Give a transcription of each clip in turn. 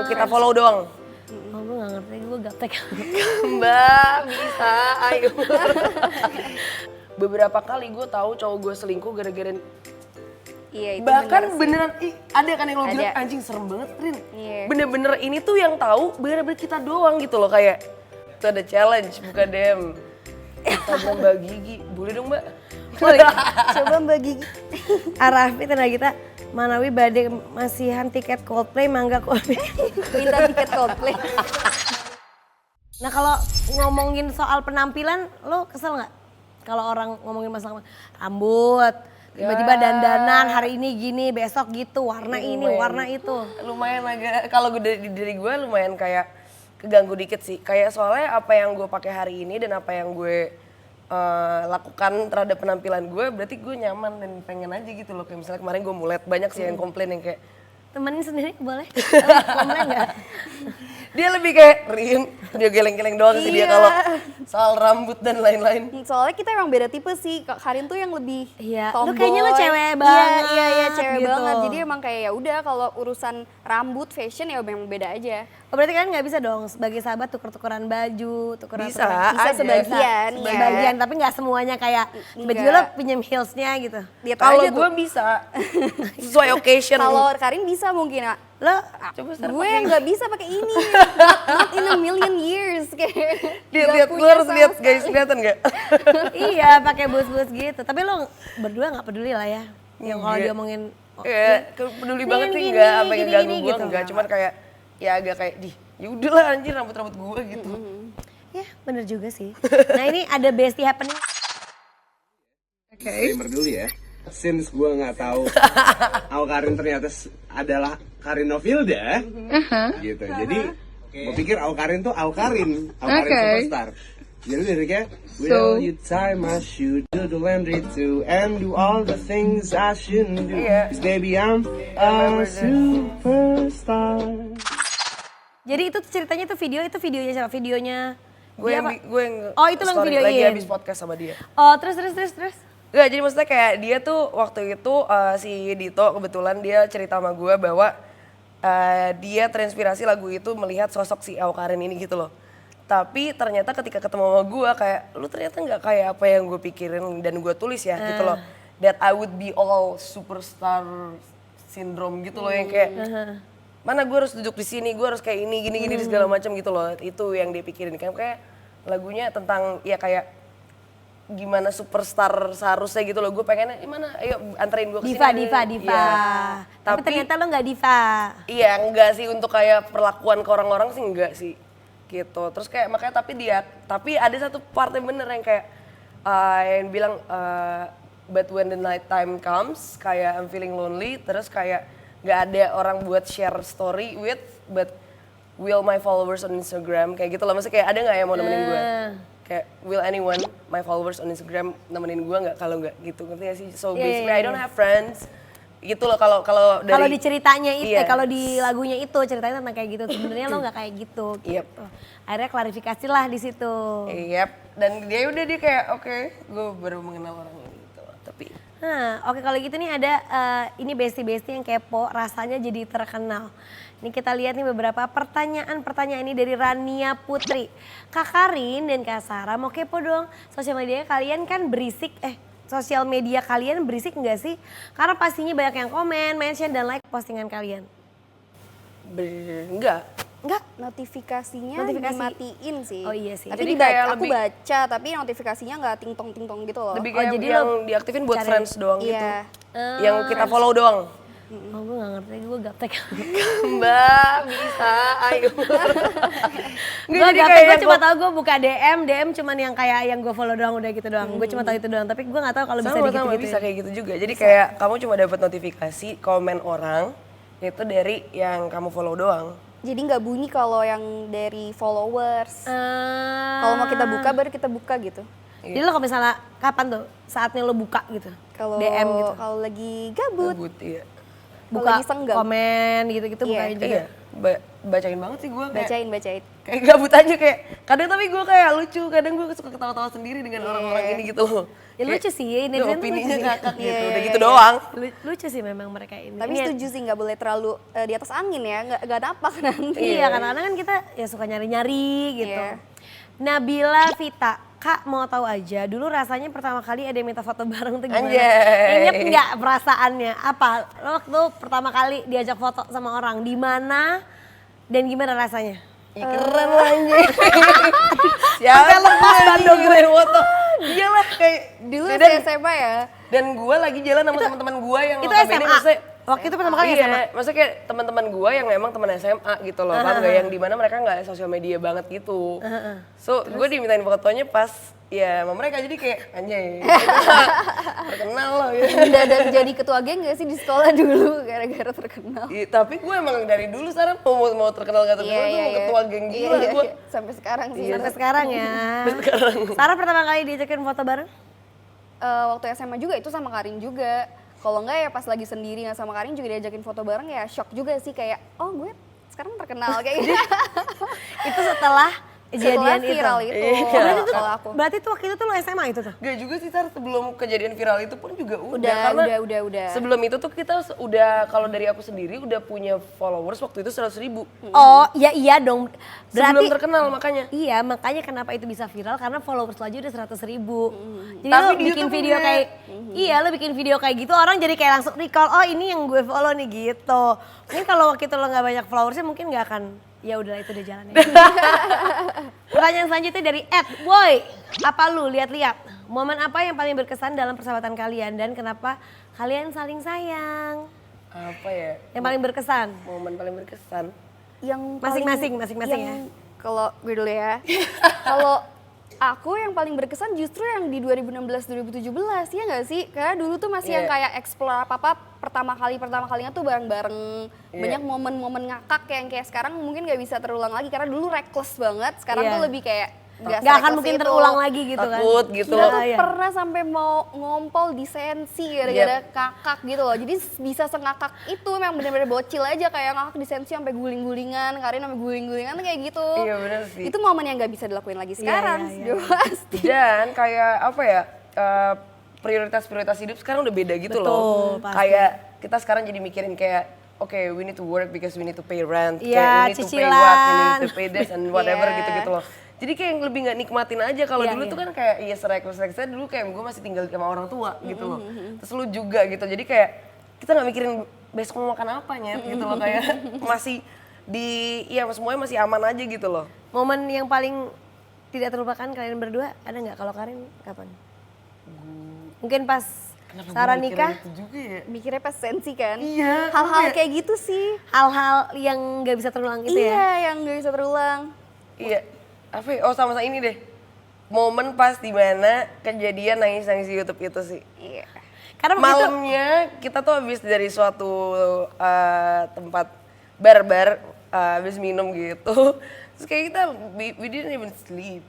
kita follow doang. Oh gue gak ngerti, gue gaptek. Mbak bisa, ayo. Beberapa kali gue tahu cowok gue selingkuh gara-gara Iya itu bahkan bener beneran ada kan yang lo Ada. bilang anjing serem banget Rin. Iya. Bener-bener ini tuh yang tahu bener-bener kita doang gitu loh kayak itu ada challenge buka DM. Kita Mbak Gigi, boleh dong Mbak? Coba Mbak Gigi. Arafi tenaga kita, Manawi badai masihan tiket Coldplay, mangga Coldplay. minta tiket Coldplay. Nah kalau ngomongin soal penampilan, lo kesel nggak? Kalau orang ngomongin masalah rambut, tiba-tiba dandanan hari ini gini, besok gitu, warna ini, warna itu. Lumayan agak kalau dari diri gue lumayan kayak keganggu dikit sih. Kayak soalnya apa yang gue pakai hari ini dan apa yang gue lakukan terhadap penampilan gue berarti gue nyaman dan pengen aja gitu loh. Kayak misalnya kemarin gue mulet banyak sih yang komplain yang kayak Temenin sendiri boleh? Komplain nggak? dia lebih kayak Rin, dia geleng-geleng doang sih dia Iya. kalau soal rambut dan lain-lain. Soalnya kita emang beda tipe sih. Kak Karin tuh yang lebih Iya, tomboy. lu kayaknya lu cewek Iya, banget iya, cewek gitu. banget. Jadi emang kayak ya udah kalau urusan rambut, fashion ya memang beda aja. Oh berarti kalian nggak bisa dong sebagai sahabat tuker-tukeran baju, tukeran Bisa, Bisa ada. sebagian, ya. sebagian, tapi nggak semuanya kayak tiba-tiba lo pinjam heelsnya gitu. Lihat Kalau aja gue tuh. bisa sesuai occasion. Kalau Karin bisa mungkin, Kak. Lo Coba Star Gue pakai. nggak bisa pakai ini. Not in a million years kayak. Lihat, nggak lu punya harus sama lihat sekali. guys, kelihatan nggak? iya pakai bus-bus gitu. Tapi lo berdua nggak peduli lah ya. Yang kalau Iya. diomongin Kayak peduli Nih, banget sih gini, enggak, apa yang gini, ganggu gini, gue gitu. enggak, cuman kayak ya agak kayak ya udahlah anjir rambut-rambut gue gitu. ya bener juga sih. Nah ini ada bestie happening. Disclaimer dulu ya. Since gue nggak tahu Awkarin ternyata adalah Karinovilda, gitu. Jadi gue pikir Awkarin tuh Awkarin superstar. Jadi liriknya, will you tie my shoe, do the laundry too, and do all the things I shouldn't do. Iya. 'Cause baby I'm a superstar. Jadi itu ceritanya tuh videonya siapa? Videonya Gue dia yang, apa? gue yang Oh, itu lo yang story, videoin. lagi habis podcast sama dia. Oh terus. Enggak, jadi maksudnya kayak dia tuh waktu itu si Dito kebetulan dia cerita sama gue bahwa dia terinspirasi lagu itu melihat sosok si Awkarin ini gitu loh. Tapi ternyata ketika ketemu sama gue kayak lu ternyata nggak kayak apa yang gue pikirin dan gue tulis ya gitu loh. That I would be all superstar syndrome gitu loh yang kayak mana gue harus duduk di sini, gue harus kayak ini gini segala macam gitu loh. Itu yang dia pikirin kan kayak lagunya tentang ya kayak gimana superstar seharusnya gitu loh. Gue pengennya gimana ayo anterin gue ke sini. Diva. Iya. Tapi ternyata lo nggak diva. Iya enggak sih untuk kayak perlakuan ke orang-orang sih enggak sih gitu. Terus kayak makanya tapi ada satu part yang bener yang kayak yang bilang but when the night time comes kayak I'm feeling lonely terus kayak nggak ada orang buat share story with but will my followers on Instagram kayak gitu loh. Maksudnya kayak ada nggak yang mau nemenin gue? Kayak will anyone my followers on Instagram nemenin gue nggak kalau nggak gitu ngerti gak sih? So basically I don't have friends gitu loh kalau dari Kalau di ceritanya itu, Iya. kalau di lagunya itu ceritanya tentang kayak gitu. Sebenarnya lo nggak kayak gitu. Yep. Gitu. Akhirnya klarifikasi lah di situ. Yep. Dan dia kayak oke, gue baru mengenal orang ini gitu loh. Tapi Nah, oke kalau gitu nih ada ini bestie-bestie yang kepo rasanya jadi terkenal. Ini kita lihat nih beberapa pertanyaan ini dari Rania Putri. Kak Karin dan Kak Sarah mau kepo dong. Sosial media kalian kan berisik, sosial media kalian berisik nggak sih? Karena pastinya banyak yang komen, mention dan like postingan kalian. enggak. Enggak? Notifikasinya Notifikasi. dimatiin sih. Oh iya sih. Tapi Jadi dibaca, kayak aku lebih- baca tapi notifikasinya nggak ting-tong gitu loh. Lebih kayak jadi yang lo diaktifin buat cari- friends doang gitu. Iya. Yang kita follow doang. Oh gue gak ngerti, gue gaptek. Mbak, bisa, ayo. Gue jadi gaptek, kayak gue cuma gua- tahu gue buka DM cuman yang kayak yang gue follow doang udah gitu doang. Gue cuma tahu itu doang, tapi gue gak tahu kalau bisa sama gitu-gitu. bisa kayak gitu juga. Jadi kayak kamu cuma dapat notifikasi komen orang itu dari yang kamu follow doang. Jadi nggak bunyi kalau yang dari followers. Kalau mau kita buka baru kita buka gitu. Jadi lo kalau misalnya kapan tuh saatnya lo buka gitu? Kalau DM gitu. Kalau lagi gabut. Gabut, iya. Kalau Buka lagi senggang. komen gitu-gitu Iya. bukain juga. Iya, bacain banget sih gue kayak Bacain. kayak gabut aja kayak kadang tapi gue kayak lucu kadang gue suka ketawa-tawa sendiri dengan orang-orang ini gitu loh Ya lucu sih, netizen tuh lucu opininya sih. ngakak gitu, Iya, udah iya, gitu iya. doang. Lucu sih memang mereka ini. Tapi Ini- setuju sih nggak boleh terlalu di atas angin ya, nggak napak nanti. Iya, kadang-kadang kan kita ya suka nyari-nyari gitu. Iya. Nabila Vita, Kak mau tahu aja, dulu rasanya pertama kali ada yang minta foto bareng tuh gimana? Anjay. Ingat nggak perasaannya? Apa? Lo waktu pertama kali diajak foto sama orang, di mana dan gimana rasanya? Ih, keren lah anjing. Siapa lepas bandung gue foto. Iyalah kayak Dulu dan, SMA ya. dan gue lagi jalan sama teman-teman gue yang itu notabene SMA? maksudnya- Waktu itu pertama kali iya, SMA? maksudnya kayak teman-teman gue yang emang teman SMA gitu loh, kan nggak yang dimana mereka nggak sosial media banget gitu. So gue dimintain fotonya pas ya sama mereka jadi kayak anjay, terkenal loh gitu. Mendadak jadi ketua geng gak sih di sekolah dulu gara-gara terkenal? Iya, tapi gue emang dari dulu sekarang mau terkenal gak terkenal tuh mau ketua geng gila gue. Sampai sekarang sih. Sampai sekarang ya. Sarah pertama kali diajakin foto bareng? Waktu SMA juga itu sama Karin juga. Kalau enggak ya pas lagi sendiri nggak sama Karin juga diajakin foto bareng ya shock juga sih kayak oh gue sekarang terkenal kayak gitu. Itu setelah Setelah kejadian viral itu. itu. Iya. Kalau aku. Berarti tuh waktu itu tuh lo SMA itu tuh? Gak juga sih Tar, sebelum kejadian viral itu pun juga udah karena Udah. sebelum itu tuh kita udah kalau dari aku sendiri udah punya followers waktu itu 100.000. Oh iya dong. Sebelum Berarti terkenal makanya. iya makanya kenapa itu bisa viral karena followers lo aja udah 100.000. Jadi Tapi lo di bikin YouTube video enggak. kayak iya lo bikin video kayak gitu orang jadi kayak langsung recall oh ini yang gue follow nih gitu. Mungkin kalau waktu itu lo nggak banyak followersnya mungkin nggak akan ya udahlah itu udah jalan ya. Pertanyaan selanjutnya dari @boy. Apa lu lihat-lihat momen apa yang paling berkesan dalam persahabatan kalian dan kenapa kalian saling sayang? Apa ya? Yang paling berkesan? Momen paling berkesan. Yang Masing-masing yang- ya. Kalau gue dulu ya. Kalau aku yang paling berkesan justru yang di 2016-2017 ya nggak sih? Karena dulu tuh masih yang Iya. kayak explore apa-apa pertama kalinya tuh bareng-bareng. Iya. Banyak momen-momen ngakak yang kayak sekarang mungkin nggak bisa terulang lagi karena dulu reckless banget. Sekarang Iya. tuh lebih kayak Nggak akan se-reckless mungkin itu. terulang lagi gitu kan. Takut gitu. Kita tuh Iya. pernah sampai mau ngompol di sensi gara-gara kakak gitu loh. Jadi bisa sengakak itu memang bener-bener bocil aja kayak ngakak di sensi sampai guling-gulingan, Karin sampai guling-gulingan tuh kayak gitu. Iya bener sih. Itu momen yang nggak bisa dilakuin lagi sekarang, iya. pasti. Dan kayak apa ya? Prioritas-prioritas hidup sekarang udah beda gitu Betul, loh. pasti. Kayak kita sekarang jadi mikirin kayak oke, we need to work because we need to pay rent. Iya, Kayak we need to pay cicilan. what, we need to pay this and whatever Iya. gitu-gitu loh. Jadi kayak yang lebih nggak nikmatin aja. Kalau Iya, dulu iya. tuh kan kayak iya sereklus-reklus dulu kayak gue masih tinggal sama orang tua gitu loh. Terus lu juga gitu. Jadi kayak kita nggak mikirin besok mau makan apa Nyet, gitu loh kayak masih ya semuanya masih aman aja gitu loh. Momen yang paling tidak terlupakan kalian berdua ada nggak? Kalau Karin kapan? Mungkin pas Sarah Gue mikirin nikah, itu juga ya. Mikirnya pas sensi kan. Iya, Hal-hal iya. kayak gitu sih. hal-hal yang nggak bisa terulang itu ya? Iya, yang nggak bisa terulang. Iya, apa ya? Oh sama ini deh. Momen pas dimana kejadian nangis-nangis di YouTube itu sih. Iya. Karena waktu itu Malamnya kita tuh habis dari suatu tempat bar-bar, habis minum gitu. Terus kayak kita, we didn't even sleep.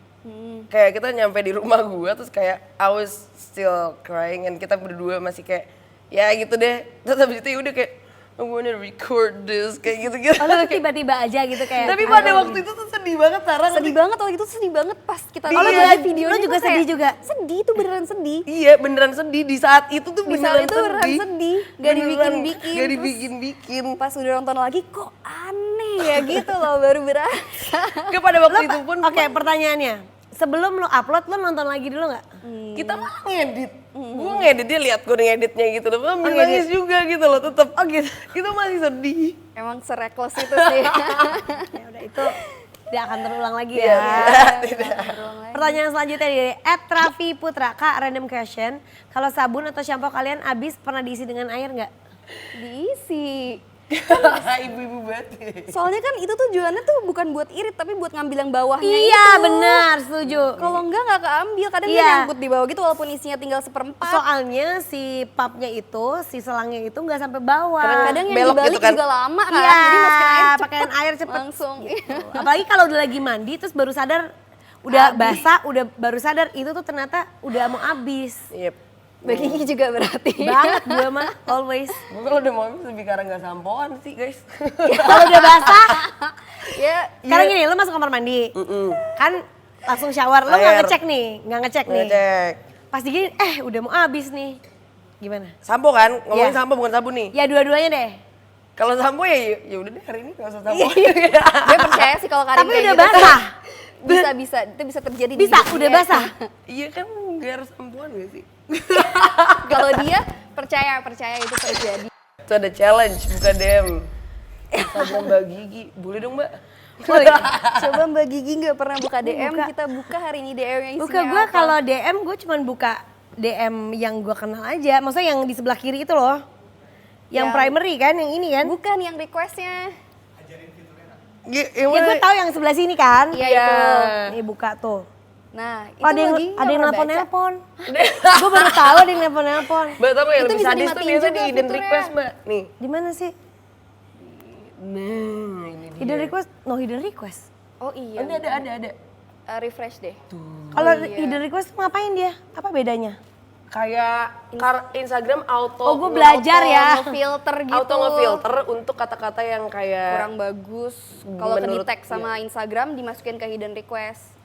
Kayak kita nyampe di rumah gua terus kayak I was still crying and kita berdua masih kayak ya gitu deh. Terus habis itu ya udah kayak I wanna record this kayak gitu-gitu. oh, lu tiba-tiba aja gitu kayak. Tapi pada waktu itu tuh sedih banget Sarah. Sedih banget waktu itu, sedih banget pas kita Iya. lihat Lu videonya. juga tuh kayak sedih juga? Sedih tuh beneran sedih. Iya beneran sedih di saat itu tuh Di beneran saat itu beneran sedih, gak dibikin-bikin. Gak Terus dibikin-bikin. pas udah nonton lagi kok aneh ya gitu loh, baru berasa. Gak pada waktu itu pun Oke, pertanyaannya. Sebelum lo upload, lo nonton lagi dulu nggak? kita malah ngedit. Gue ngeditnya lihat gue ngeditnya gitu loh. Sambil nangis juga gitu loh tetep. Oh gitu. Kita masih sedih. Emang serekles itu sih. Ya udah itu tidak akan terulang lagi Iya, ya. Pertanyaan selanjutnya dari @Raffi Putra, Kak random question. Kalau sabun atau shampoo kalian habis pernah diisi dengan air nggak? Diisi. Ibu-ibu banget. Soalnya kan itu tuh tujuannya tuh bukan buat irit tapi buat ngambil yang bawahnya Iya itu. benar, setuju. Kalau enggak nggak keambil, kadang dia Iya. nyangkut di bawah gitu walaupun isinya tinggal 1/4. Soalnya si papnya itu, si selangnya itu nggak sampai bawah. Kadang yang belok dibalik gitu kan. juga lama kan. Iya, Jadi masukin air cepet pakaian air cepet. langsung. Apalagi kalau udah lagi mandi terus baru sadar udah basah, udah baru sadar itu tuh ternyata udah mau habis. Yep. Baginya juga berarti. Banget gue mah always. Gue kalau udah mau habis lebih karena gak sampoan sih guys. Kalau udah basah, Ya, sekarang gini lu masuk kamar mandi. Kan langsung shower, lu nggak Air. ngecek nih, nggak ngecek nih. Ngecek. Pas digini, udah mau habis nih. Gimana? Sampo kan? Ngomongin Iya. sampo bukan sabun nih. Ya dua-duanya deh. Kalau sampo ya udah deh hari ini nggak usah sampo. Gue percaya sih kalau Karin Tapi kayak udah gitu. basah. Itu bisa terjadi di Bisa, hidup udah dia. basah. Iya kan nggak harus sampoan gak sih? Kalau dia percaya itu terjadi. Itu ada challenge buka DM. Instagram Mbak Gigi, boleh dong Mbak? Boleh. Coba Mbak Gigi nggak pernah buka DM, Buka. kita buka hari ini DM yang isinya Buka gue apa. kalau DM gue cuman buka DM yang gue kenal aja. Maksudnya yang di sebelah kiri itu loh. Yang Yang- primary kan, yang ini kan. Bukan yang requestnya. Yang Ya mana? gue tahu yang sebelah sini kan. Iya Iya. itu. Nih buka tuh. Nah, itu Oh, ada yang Mbak Gigi nggak ada yang pernah baca. nelpon-nelpon. Gue baru tahu ada yang nelpon-nelpon. Mbak tahu yang Itu lebih bisa sadis tuh dimatiin biasa juga di hidden fiturnya. request Mbak. Nih. Di mana sih? Nah ini dia. Hidden request? No hidden request. Oh iya. Ini ada. Refresh deh. Kalau hidden request tuh ngapain dia? Apa bedanya? Kayak Instagram auto. Oh, gue belajar ya. Filter gitu. Auto ngefilter untuk kata-kata yang kayak Kurang bagus. Kalau ke Menurut- detect sama Instagram dimasukin ke hidden request.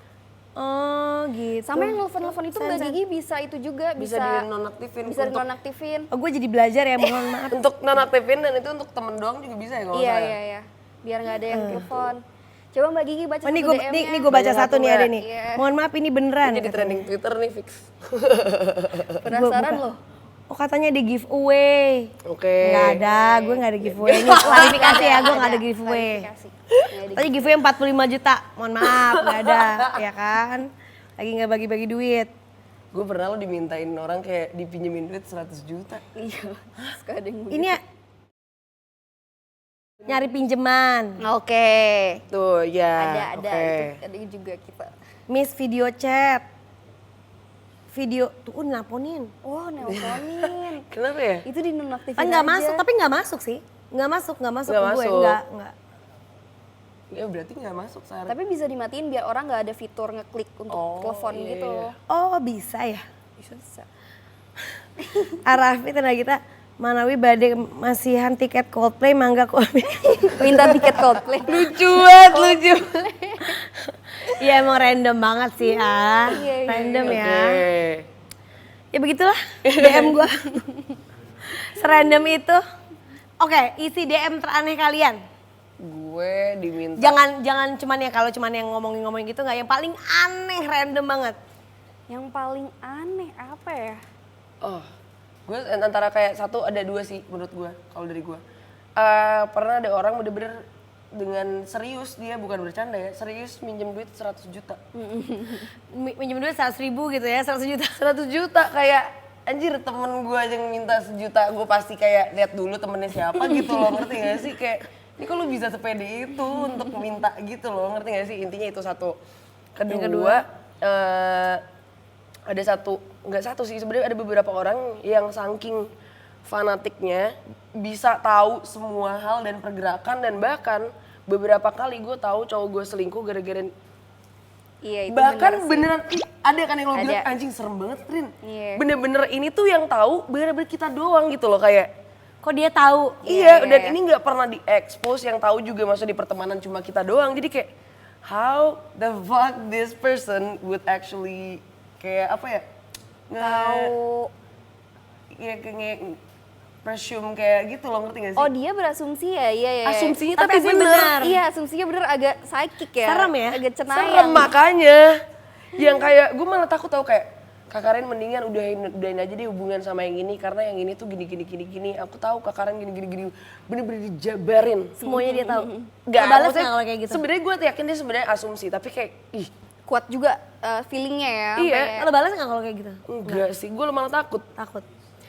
Oh gitu. Sama yang nelfon-nelfon itu Mbak Gigi bisa itu juga bisa dinonaktifin bisa untuk- dinonaktifin. Oh, gue jadi belajar ya, mohon maaf. untuk nonaktifin dan itu untuk temen doang juga bisa ya kalau Iya nggak iya salah. iya. Biar nggak ada yang telepon. Coba Mbak Gigi baca Oh, ini satu gue DM-nya. gue baca Baca satu satu, nih Mbak. ada nih. Iya. Mohon maaf ini beneran. Jadi trending Twitter nih fix. Penasaran Gua buka. loh. Oh katanya di giveaway. Oke. Nggak ada, gue nggak ada giveaway. Ini klarifikasi ya, gue nggak ada giveaway. Klarifikasi. Nggak ada Tadi giveaway 45 juta, mohon maaf nggak ada, ya kan? Lagi nggak bagi-bagi duit. Gue pernah lo dimintain orang kayak dipinjemin duit 100 juta. Iya. Suka ada yang Ini ya, nyari pinjeman, Oke. Tuh ya. Ada oke. itu ada juga kita. miss video chat, video tuh nelponin. Oh, nelponin. Kenapa ya? Itu dinonaktifin Kan nggak aja. masuk, tapi nggak masuk sih, nggak masuk Nggak ke gue, masuk. nggak. Ya berarti nggak masuk Sarah. Tapi bisa dimatiin biar orang nggak ada fitur ngeklik untuk Oh, telepon iya, gitu. iya. Oh bisa ya. Bisa. Arafi tenang kita, Manawi badai masihan tiket Coldplay mangga kok. Minta tiket Coldplay. Lucu banget, lucu. Iya emang random banget sih Iya, random ya. Oke. Ya begitulah DM gue. Serandom itu. Oke, isi DM teraneh kalian. Gue diminta. Jangan cuman ya kalau cuman yang ngomongin gitu nggak, yang paling aneh random banget. Yang paling aneh apa ya? Oh, gue antara kayak satu ada dua sih menurut gue kalau dari gue. Pernah ada orang bener-bener dengan serius, dia bukan bercanda ya, serius minjem duit 100 juta. Minjem duit 100 ribu gitu ya, 100 juta. 100 juta kayak anjir temen gue aja yang minta sejuta, gue pasti kayak lihat dulu temennya siapa gitu loh, ngerti gak sih? Kayak ini kok lu bisa sepede itu untuk minta gitu loh, ngerti gak sih? Intinya itu satu. Kedua, ada satu, nggak satu sih, sebenarnya ada beberapa orang yang saking fanatiknya bisa tahu semua hal dan pergerakan, dan bahkan beberapa kali gue tahu cowok gue selingkuh gara-gara Iya itu bahkan bener beneran sih. ada kan yang lo Ada. bilang anjing serem banget Rin. Iya. Bener-bener ini tuh yang tahu bener-bener kita doang gitu loh kayak. Kok dia tahu? Iya, iya, dan iya. ini nggak pernah di-expose, yang tahu juga maksudnya di pertemanan cuma kita doang. Jadi kayak how the fuck this person would actually kayak apa ya? Tahu. Ya kayak presume kayak gitu loh, ngerti gak sih? Oh dia berasumsi ya, iya ya. Asumsinya Tapi tapi asumsi bener. benar. Iya asumsinya bener agak psychic ya. Serem ya? Agak Serem cenayang. makanya. Yang kayak gue malah takut tau kayak Kak Karen mendingan udahin aja deh hubungan sama yang ini karena yang ini tuh gini. Aku tahu Kak Karen gini. Bener-bener dijabarin. Semuanya dia tahu. Gak, Balas maksudnya nggak kalau kayak gitu? Sebenarnya gue yakin dia sebenarnya asumsi, tapi kayak ih Kuat juga feelingnya ya. Iya. sampai- Lo balas nggak kalau kayak gitu? enggak sih, gue malah takut. Takut.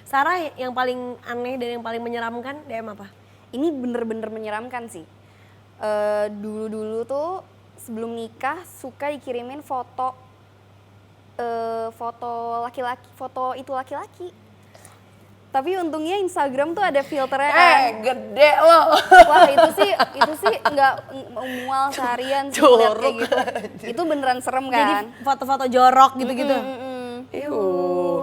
Sarah yang paling aneh dan yang paling menyeramkan DM apa? Ini bener-bener menyeramkan sih. Dulu-dulu tuh sebelum nikah suka dikirimin foto foto laki-laki, foto itu laki-laki. Tapi untungnya Instagram tuh ada filternya kan. Gede lo. Wah itu sih nggak mual seharian sih ngeliat kayak Jorok gitu. Itu beneran serem Jadi kan. foto-foto jorok gitu-gitu. Yuh.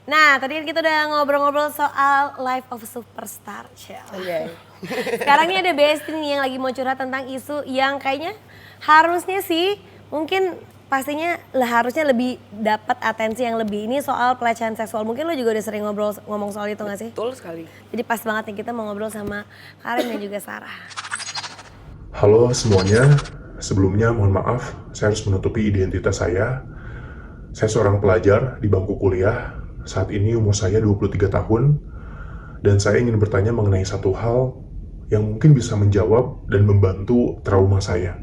Nah, tadi kan kita udah ngobrol-ngobrol soal Life of Superstar. Iya. Sekarang ini ada Besti nih yang lagi mau curhat tentang isu yang kayaknya harusnya sih mungkin pastinya harusnya lebih dapat atensi yang lebih. Ini soal pelecehan seksual. Mungkin lo juga udah sering ngomong soal itu gak sih? Betul sekali. Jadi pas banget nih kita mau ngobrol sama Karin dan juga Sarah. Halo semuanya, sebelumnya mohon maaf, saya harus menutupi identitas saya. Saya seorang pelajar di bangku kuliah, saat ini umur saya 23 tahun, dan saya ingin bertanya mengenai satu hal yang mungkin bisa menjawab dan membantu trauma saya.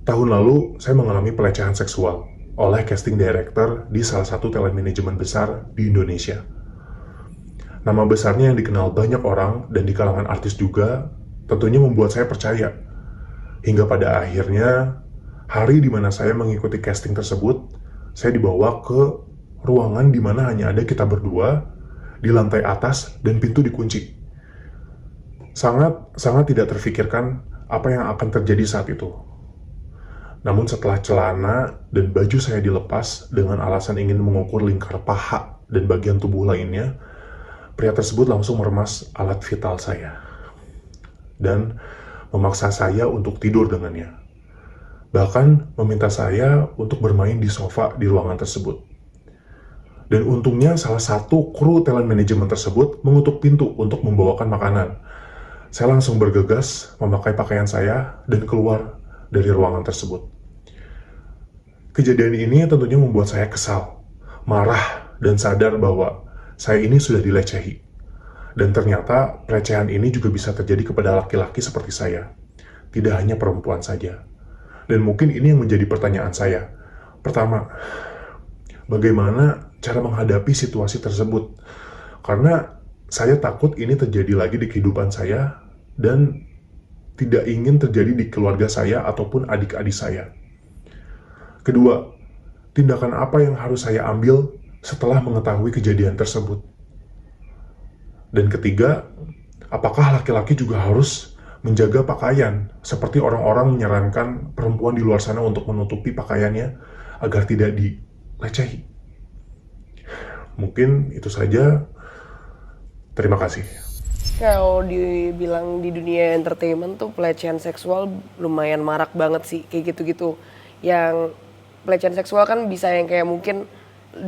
Tahun lalu, saya mengalami pelecehan seksual oleh casting director di salah satu telemanajemen besar di Indonesia. Nama besarnya yang dikenal banyak orang dan di kalangan artis juga, tentunya membuat saya percaya. Hingga pada akhirnya, hari di mana saya mengikuti casting tersebut, saya dibawa ke ruangan di mana hanya ada kita berdua, di lantai atas dan pintu dikunci. Sangat tidak terfikirkan apa yang akan terjadi saat itu. Namun setelah celana dan baju saya dilepas dengan alasan ingin mengukur lingkar paha dan bagian tubuh lainnya, pria tersebut langsung meremas alat vital saya dan memaksa saya untuk tidur dengannya. Bahkan meminta saya untuk bermain di sofa di ruangan tersebut. Dan untungnya salah satu kru telemanajemen tersebut mengutuk pintu untuk membawakan makanan. Saya langsung bergegas memakai pakaian saya dan keluar dari ruangan tersebut. Kejadian ini tentunya membuat saya kesal, marah, dan sadar bahwa saya ini sudah dilecehi. Dan ternyata pelecehan ini juga bisa terjadi kepada laki-laki seperti saya. Tidak hanya perempuan saja. Dan mungkin ini yang menjadi pertanyaan saya. Pertama, bagaimana cara menghadapi situasi tersebut? Karena saya takut ini terjadi lagi di kehidupan saya dan tidak ingin terjadi di keluarga saya ataupun adik-adik saya. Kedua, tindakan apa yang harus saya ambil setelah mengetahui kejadian tersebut? Dan ketiga, apakah laki-laki juga harus menjaga pakaian seperti orang-orang menyarankan perempuan di luar sana untuk menutupi pakaiannya agar tidak dilecehi? Mungkin itu saja. Terima kasih. Kalau dibilang di dunia entertainment tuh pelecehan seksual lumayan marak banget sih, kayak gitu-gitu. Yang pelecehan seksual kan bisa yang kayak mungkin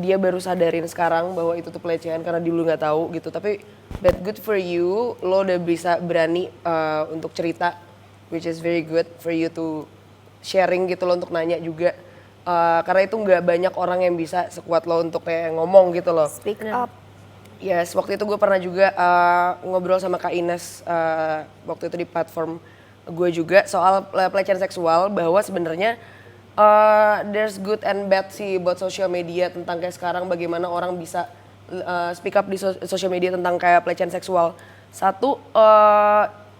dia baru sadarin sekarang bahwa itu tuh pelecehan karena dulu nggak tahu gitu. Tapi that good for you, lo udah bisa berani untuk cerita, which is very good for you to sharing gitu lo, untuk nanya juga. Karena itu nggak banyak orang yang bisa sekuat lo untuk kayak ngomong gitu loh. Speak up. Yes, waktu itu gue pernah juga ngobrol sama Kak Ines waktu itu di platform gue juga soal pelecehan seksual, bahwa sebenarnya there's good and bad sih buat social media tentang kayak sekarang bagaimana orang bisa speak up di social media tentang kayak pelecehan seksual. Satu,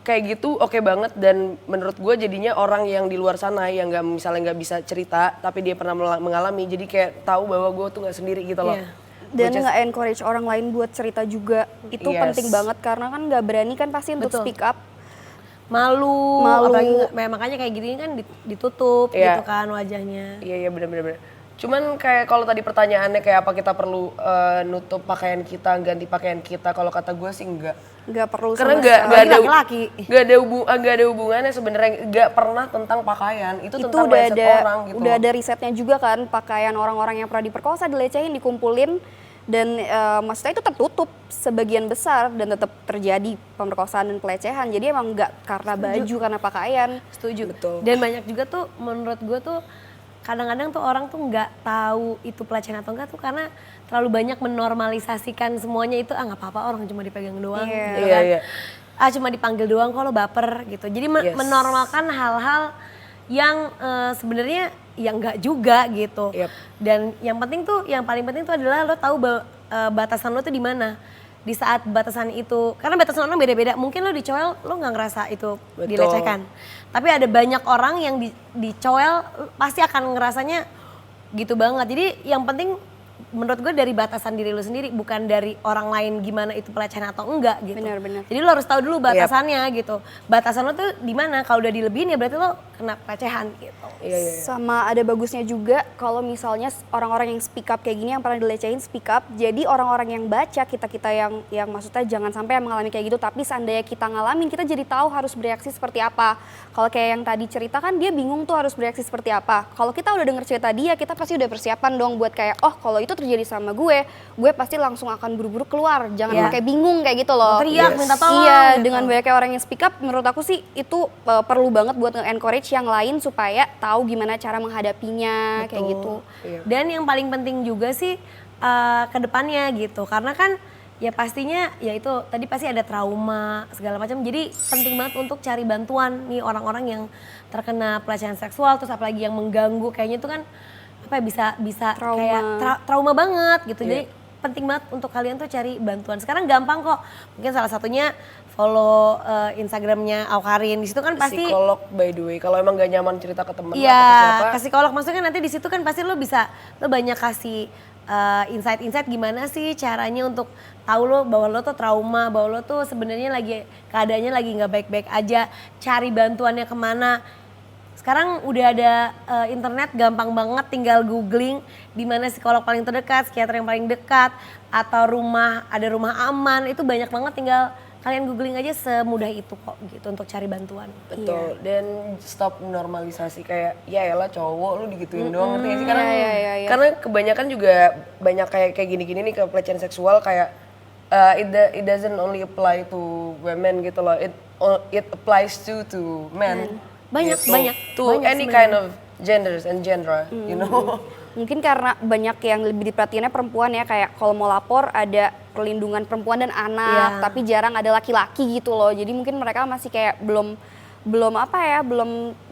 kayak gitu oke banget, dan menurut gue jadinya orang yang di luar sana yang misalnya nggak bisa cerita tapi dia pernah mengalami, jadi kayak tahu bahwa gue tuh nggak sendiri gitu loh. Yeah. Dan nggak encourage orang lain buat cerita juga, itu Yes. penting banget karena kan nggak berani kan pasti untuk Betul. speak up. Malu. Apalagi makanya kayak gini kan ditutup Iya. gitu kan wajahnya. Iya bener. Cuman kayak kalau tadi pertanyaannya kayak apa kita perlu nutup pakaian kita, ganti pakaian kita, kalau kata gue sih enggak. Nggak perlu Karena sama nggak sekali. ada laki-laki. nggak ada hubungannya sebenarnya, nggak pernah tentang pakaian, itu tentang udah mindset ada orang gitu. udah ada risetnya juga kan, pakaian orang-orang yang pernah diperkosa, dilecehin, dikumpulin, dan maksudnya itu tertutup sebagian besar dan tetap terjadi pemerkosaan dan pelecehan. Jadi emang nggak karena baju, karena pakaian. Setuju. Betul. Dan banyak juga tuh menurut gue tuh kadang-kadang tuh orang tuh nggak tahu itu pelecehan atau enggak tuh karena terlalu banyak menormalisasikan semuanya itu, nggak apa-apa orang cuma dipegang doang gitu kan. Iya. Cuma dipanggil doang kok lo baper gitu. Jadi Yes. menormalkan hal-hal yang sebenarnya ya enggak juga gitu. Yep. Dan yang paling penting tuh adalah lo tahu batasan lo tuh di mana. Di saat batasan itu, karena batasan orang beda-beda. Mungkin lo dicoel, lo nggak ngerasa itu Betul. dilecehkan. Tapi ada banyak orang yang dicoel pasti akan ngerasanya gitu banget. Jadi yang penting menurut gue dari batasan diri lu sendiri, bukan dari orang lain gimana itu pelecehan atau enggak gitu. Benar-benar. Jadi lu harus tahu dulu batasannya gitu. Batasan lu tuh di mana? Kalau udah dilebihin ya berarti lu kena pelecehan gitu. Iya. Sama ada bagusnya juga kalau misalnya orang-orang yang speak up kayak gini yang pernah dilecehin speak up. Jadi orang-orang yang baca kita yang maksudnya jangan sampai yang mengalami kayak gitu, tapi seandainya kita ngalamin kita jadi tahu harus bereaksi seperti apa. Kalau kayak yang tadi cerita kan dia bingung tuh harus bereaksi seperti apa. Kalau kita udah denger cerita dia, kita pasti udah persiapan dong buat kayak oh kalau itu terjadi sama gue pasti langsung akan buru-buru keluar. Jangan pakai bingung kayak gitu loh. Teriak, minta tolong. Iya, gitu. dengan banyaknya orang yang speak up menurut aku sih itu perlu banget buat nge-encourage yang lain supaya tahu gimana cara menghadapinya kayak gitu. Dan yang paling penting juga sih ke depannya gitu. Karena kan ya pastinya ya itu tadi pasti ada trauma segala macam. Jadi penting banget untuk cari bantuan nih orang-orang yang terkena pelecehan seksual, terus apalagi yang mengganggu kayaknya itu kan apa ya bisa Trauma. kayak trauma banget gitu. Jadi penting banget untuk kalian tuh cari bantuan. Sekarang gampang kok. Mungkin salah satunya follow Instagramnya Awkarin. Di situ kan pasti Psikolog by the way, kalau emang gak nyaman cerita ke temen atau ke iya, siapa. ke psikolog maksudnya kan nanti di situ kan pasti lo banyak kasih insight-insight gimana sih caranya untuk tahu lo bahwa lo tuh trauma, bahwa lo tuh sebenarnya keadaannya lagi nggak baik-baik aja, cari bantuannya kemana. Sekarang udah ada internet gampang banget, tinggal googling di mana psikolog paling terdekat, psikiater yang paling dekat, atau ada rumah aman, itu banyak banget, tinggal kalian googling aja, semudah itu kok gitu untuk cari bantuan. Betul, dan stop normalisasi kayak ya elah cowok lu digituin doang, ngerti gak sih? Karena, karena kebanyakan juga banyak kayak gini-gini nih ke pelecehan seksual kayak it doesn't only apply to women gitu loh, it applies to men. Banyak, gitu. banyak. To banyak any sebenarnya. kind of genders and genre, you know. Mungkin karena banyak yang lebih diperhatiannya perempuan ya, kayak kalau mau lapor ada perlindungan perempuan dan anak, Iya. tapi jarang ada laki-laki gitu loh. Jadi mungkin mereka masih kayak belum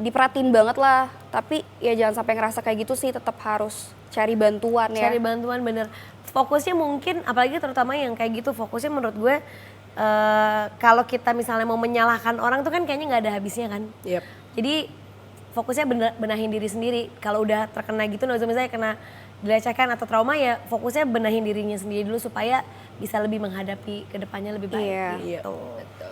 diperhatiin banget lah. Tapi ya jangan sampai ngerasa kayak gitu sih, tetap harus cari bantuan ya. Cari bantuan bener. Fokusnya mungkin, apalagi terutama yang kayak gitu, fokusnya menurut gue kalau kita misalnya mau menyalahkan orang tuh kan kayaknya nggak ada habisnya kan. Yep. Jadi fokusnya benahin diri sendiri. Kalau udah terkena gitu, misalnya kena dilecehkan atau trauma ya fokusnya benahin dirinya sendiri dulu supaya bisa lebih menghadapi ke depannya lebih baik Iya. gitu.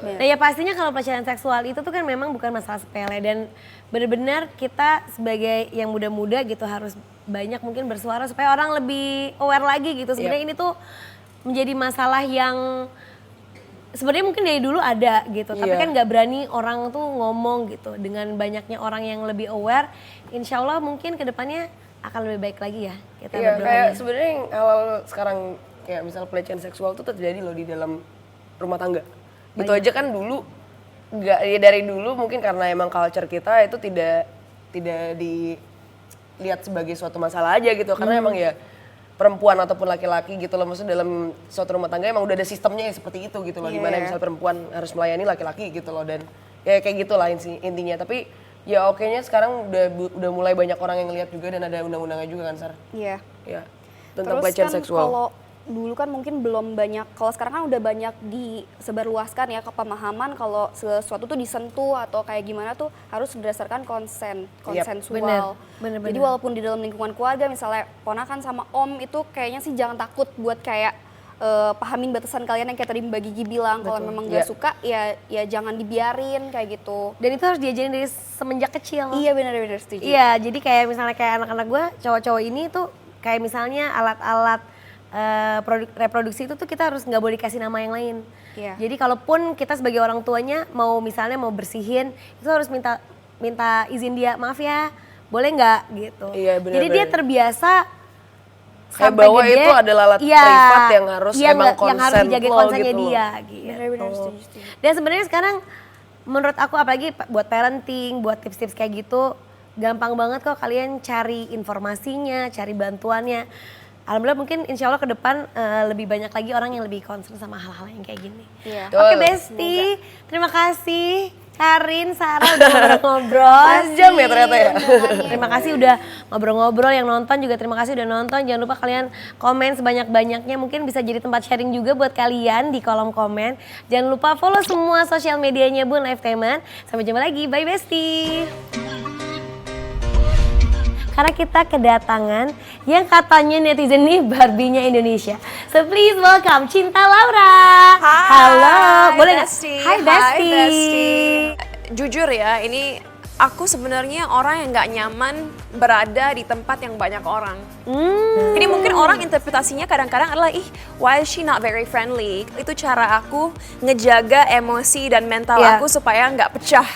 Nah ya pastinya kalau pelecehan seksual itu tuh kan memang bukan masalah sepele dan benar-benar kita sebagai yang muda-muda gitu harus banyak mungkin bersuara supaya orang lebih aware lagi gitu. Sebenarnya ini tuh menjadi masalah yang sebenarnya mungkin dari dulu ada gitu, tapi kan nggak berani orang tuh ngomong gitu. Dengan banyaknya orang yang lebih aware, insya Allah mungkin kedepannya akan lebih baik lagi ya kita Iya, berdoanya. kayak sebenarnya yang hal sekarang kayak misal pelecehan seksual itu terjadi loh di dalam rumah tangga. Itu aja kan dulu nggak ya dari dulu mungkin karena emang culture kita itu tidak dilihat sebagai suatu masalah aja gitu. Karena emang ya perempuan ataupun laki-laki gitu loh, maksudnya dalam suatu rumah tangga emang udah ada sistemnya yang seperti itu gitu loh, dimana misal perempuan harus melayani laki-laki gitu loh, dan ya kayak gitulah intinya. Tapi ya okenya sekarang udah mulai banyak orang yang lihat juga dan ada undang-undangnya juga kan, Sar? Iya. Ya, tentang Terus pelecehan kan seksual. kalau dulu kan mungkin belum banyak, kalau sekarang kan udah banyak disebarluaskan ya kepemahaman kalau sesuatu tuh disentuh atau kayak gimana tuh harus berdasarkan konsensual. Bener. Jadi walaupun di dalam lingkungan keluarga misalnya ponakan sama om itu kayaknya sih jangan takut buat kayak pahamin batasan kalian yang kayak tadi Mbak Gigi bilang. Kalau memang gak suka ya jangan dibiarin kayak gitu. Dan itu harus diajarin dari semenjak kecil. Iya benar-benar setuju. Iya, jadi kayak misalnya kayak anak-anak gue, cowok-cowok ini tuh kayak misalnya alat-alat reproduksi itu tuh kita harus nggak boleh dikasih nama yang lain. Iya. Jadi kalaupun kita sebagai orang tuanya mau misalnya mau bersihin, itu harus minta izin dia, maaf ya, boleh nggak gitu. Iya, bener-bener. Jadi dia terbiasa Kayak sampai bahwa gede, itu adalah alat iya, privat yang harus emang yang harus konsen dijaga lo konsennya gitu loh. dia gitu. Benar-benar setuju. Dan sebenarnya sekarang menurut aku apalagi buat parenting, buat tips-tips kayak gitu, gampang banget kok kalian cari informasinya, cari bantuannya. Alhamdulillah mungkin insya Allah ke depan lebih banyak lagi orang yang lebih concern sama hal-hal yang kayak gini. Iya. Oke Besti, terima kasih Karin, Sarah udah ngobrol-ngobrol. Sejam ya ternyata ya. Terima kasih udah ngobrol-ngobrol, yang nonton juga terima kasih udah nonton. Jangan lupa kalian komen sebanyak-banyaknya, mungkin bisa jadi tempat sharing juga buat kalian di kolom komen. Jangan lupa follow semua sosial medianya Bun Lifetainment. Sampai jumpa lagi, bye Besti. karena kita kedatangan yang katanya netizen nih Barbie-nya Indonesia. So please welcome Cinta Laura. Halo, boleh nggak? Hai Bestie. Jujur ya, ini aku sebenarnya orang yang nggak nyaman berada di tempat yang banyak orang. Ini mungkin orang interpretasinya kadang-kadang adalah, why is she not very friendly? Itu cara aku ngejaga emosi dan mental Yeah. aku supaya nggak pecah.